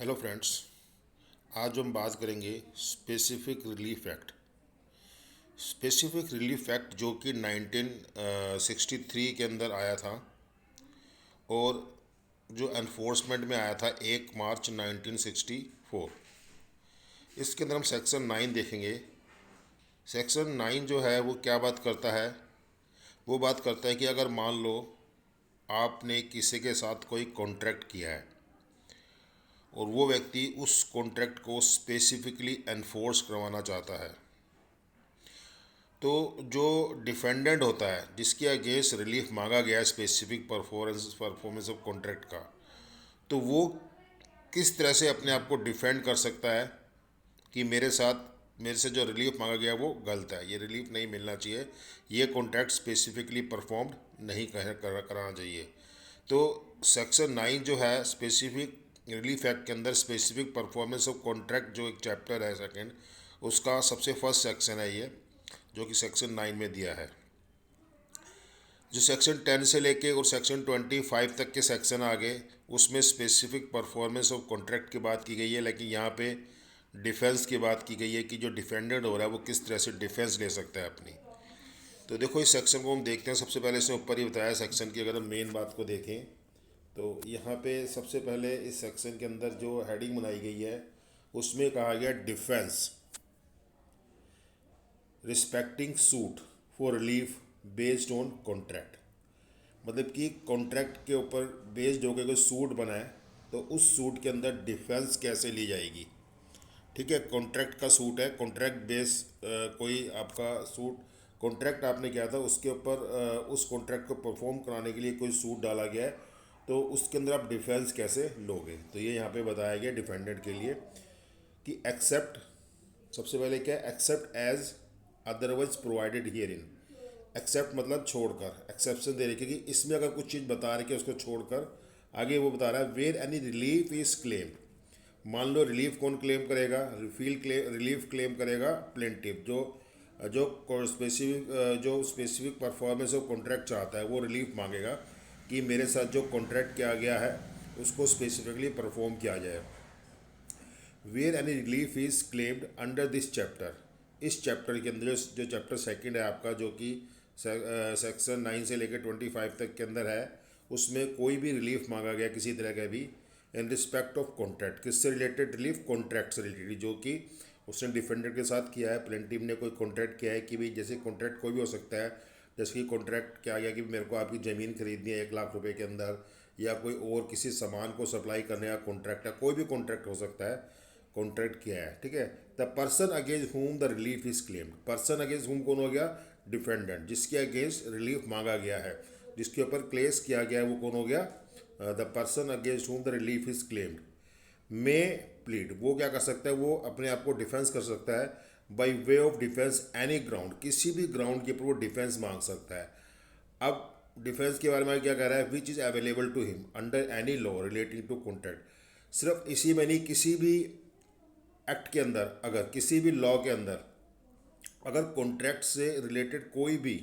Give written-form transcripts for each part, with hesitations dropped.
Hello friends. आज हम बात करेंगे specific relief act. Specific relief act जो कि 1963 के अंदर आया था और जो एनफोर्समेंट में आया था 1 मार्च 1964। इसके अंदर हम सेक्शन 9 देखेंगे। सेक्शन 9 जो है वो क्या बात करता है, वो बात करता है कि अगर मान लो आपने किसी के साथ कोई कॉन्ट्रैक्ट किया है और वो व्यक्ति उस कॉन्ट्रैक्ट को स्पेसिफिकली एनफोर्स करवाना चाहता है, तो जो डिफेंडेंट होता है जिसके अगेंस्ट रिलीफ मांगा गया है स्पेसिफिक परफॉर्मेंस ऑफ कॉन्ट्रैक्ट का, तो वो किस तरह से अपने आप को डिफेंड कर सकता है कि मेरे से जो रिलीफ मांगा गया वो गलत है, ये रिलीफ नहीं मिलना चाहिए, ये कॉन्ट्रैक्ट स्पेसिफिकली परफॉर्म्ड नहीं कराना चाहिए। तो सेक्शन 9 जो है स्पेसिफिक रिलीफ एक्ट के अंदर स्पेसिफिक परफॉर्मेंस ऑफ कॉन्ट्रैक्ट जो एक चैप्टर है सेकंड, उसका सबसे फर्स्ट सेक्शन है ये, जो कि सेक्शन 9 में दिया है। जो सेक्शन 10 से लेके और सेक्शन 25 तक के सेक्शन आ गए, उसमें स्पेसिफिक परफॉर्मेंस ऑफ कॉन्ट्रैक्ट की बात की गई है, लेकिन यहाँ पे डिफेंस की बात की गई है कि जो डिफेंडेड हो रहा है वो किस तरह से डिफेंस ले सकता है अपनी। तो देखो इस सेक्शन को हम देखते हैं। सबसे पहले इसने ऊपर ही बताया सेक्शन की, अगर हम मेन बात को देखें तो यहाँ पे सबसे पहले इस सेक्शन के अंदर जो हेडिंग बनाई गई है उसमें कहा गया defence respecting suit for relief based on contract. मतलब कि कॉन्ट्रैक्ट के ऊपर बेस्ड होकर कोई सूट बना है तो उस सूट के अंदर डिफेंस कैसे ली जाएगी। ठीक है, कॉन्ट्रैक्ट का सूट है, कॉन्ट्रैक्ट बेस कोई आपका सूट कॉन्ट्रैक्ट आपने किया था, उसके ऊपर उस कॉन्ट्रैक्ट को परफॉर्म कराने के लिए कोई सूट डाला गया है, तो उसके अंदर आप डिफेंस कैसे लोगे। तो ये यहाँ पे बताया गया डिफेंडेंट के लिए कि एक्सेप्ट, सबसे पहले क्या है, except as otherwise provided herein. Except मतलब छोड़कर, एक्सेप्शन दे रही है कि इसमें अगर कुछ चीज़ बता रही है उसको छोड़कर आगे वो बता रहा है where any relief is claimed. मान लो रिलीफ कौन क्लेम करेगा, रिलीफ क्लेम करेगा प्लेंटिव, जो जो स्पेसिफिक परफॉर्मेंस ऑफ कॉन्ट्रैक्ट चाहता है वो रिलीफ मांगेगा कि मेरे साथ जो कॉन्ट्रैक्ट किया गया है उसको स्पेसिफिकली परफॉर्म किया जाए। Where any relief is claimed under this chapter. इस चैप्टर के अंदर जो चैप्टर सेकंड है आपका, जो कि सेक्शन 9 से लेकर 25 तक के अंदर है, उसमें कोई भी रिलीफ मांगा गया किसी तरह का भी इन रिस्पेक्ट ऑफ कॉन्ट्रैक्ट, किससे रिलेटेड रिलीफ, कॉन्ट्रैक्ट से रिलेटेड, जो कि उसने डिफेंडर के साथ किया है, प्लेंटिव ने कोई कॉन्ट्रैक्ट किया है कि भाई जैसे कॉन्ट्रैक्ट कोई भी हो सकता है, जैसे कि कॉन्ट्रैक्ट क्या गया कि मेरे को आपकी ज़मीन खरीदनी है 1 लाख रुपए के अंदर, या कोई और किसी सामान को सप्लाई करने का कॉन्ट्रैक्ट है, कोई भी कॉन्ट्रैक्ट हो सकता है, कॉन्ट्रैक्ट किया है। ठीक है, the person against whom the relief is claimed. Person against हुम कौन हो गया, डिफेंडेंट, जिसके अगेंस्ट रिलीफ मांगा गया है, जिसके ऊपर क्लेस किया गया है, वो कौन हो गया, the person against whom the relief is claimed. May plead, वो क्या कर सकता है, वो अपने आप को डिफेंस कर सकता है by way of defence any ground, किसी भी ग्राउंड के ऊपर वो डिफेंस मांग सकता है। अब डिफेंस के बारे में क्या कह रहा है, which is available to him under any law relating to contract. सिर्फ इसी में नहीं, किसी भी एक्ट के अंदर, अगर किसी भी लॉ के अंदर अगर कॉन्ट्रैक्ट से रिलेटेड कोई भी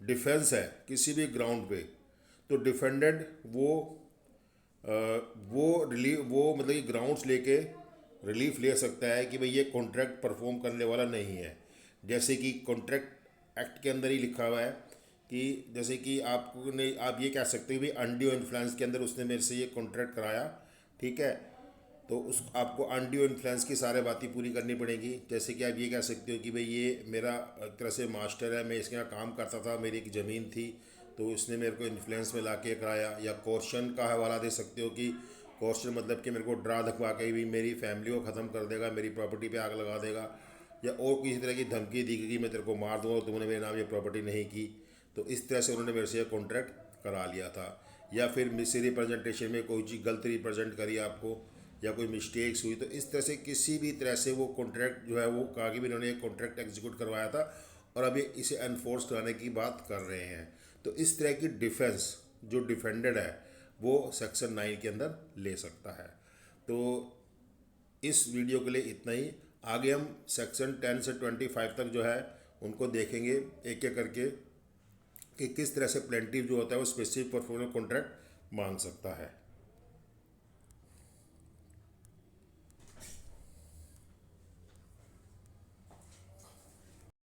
डिफेंस है किसी भी ग्राउंड पे, तो डिफेंडेंट वो मतलब कि ग्राउंड्स लेके रिलीफ ले सकता है कि भाई ये कॉन्ट्रैक्ट परफॉर्म करने वाला नहीं है। जैसे कि कॉन्ट्रैक्ट एक्ट के अंदर ही लिखा हुआ है कि जैसे कि आप ये कह सकते हैं भाई अनड्यू इन्फ्लुएंस के अंदर उसने मेरे से ये कॉन्ट्रैक्ट कराया, ठीक है, तो उस आपको अनड्यू इन्फ्लुएंस की सारे बातें पूरी करनी पड़ेगी। जैसे कि आप ये कह सकते हो कि भाई ये मेरा एक तरह से मास्टर है, मैं इसके यहाँ काम करता था, मेरी एक ज़मीन थी, तो इसने मेरे को इन्फ्लुएंस में ला के कराया। या कॉर्शन का हवाला दे सकते हो कि कॉर्शन मतलब कि मेरे को डरा धमका के भी मेरी फैमिली को ख़त्म कर देगा, मेरी प्रॉपर्टी पे आग लगा देगा, या और किसी तरह की धमकी दी कि मैं तेरे को मार दूंगा, तुमने मेरे नाम ये प्रॉपर्टी नहीं की। तो इस तरह से उन्होंने मेरे से कॉन्ट्रैक्ट करा लिया था। या फिर मिस रिप्रेजेंटेशन में कोई चीज़ गलत रिप्रेजेंट करी आपको, या कोई मिस्टेक्स हुई, तो इस तरह से किसी भी तरह से वो कॉन्ट्रैक्ट जो है वो कहा कि भी इन्होंने एक कॉन्ट्रैक्ट एग्जीक्यूट करवाया था और अब ये इसे एनफोर्स कराने की बात कर रहे हैं। तो इस तरह की डिफेंस जो डिफेंडेड है वो सेक्शन 9 के अंदर ले सकता है। तो इस वीडियो के लिए इतना ही। आगे हम सेक्शन 10 से 25 तक जो है उनको देखेंगे एक एक करके कि किस तरह से प्लेंटिव जो होता है वो स्पेसिफिक परफॉर्मेंस कॉन्ट्रैक्ट मांग सकता है।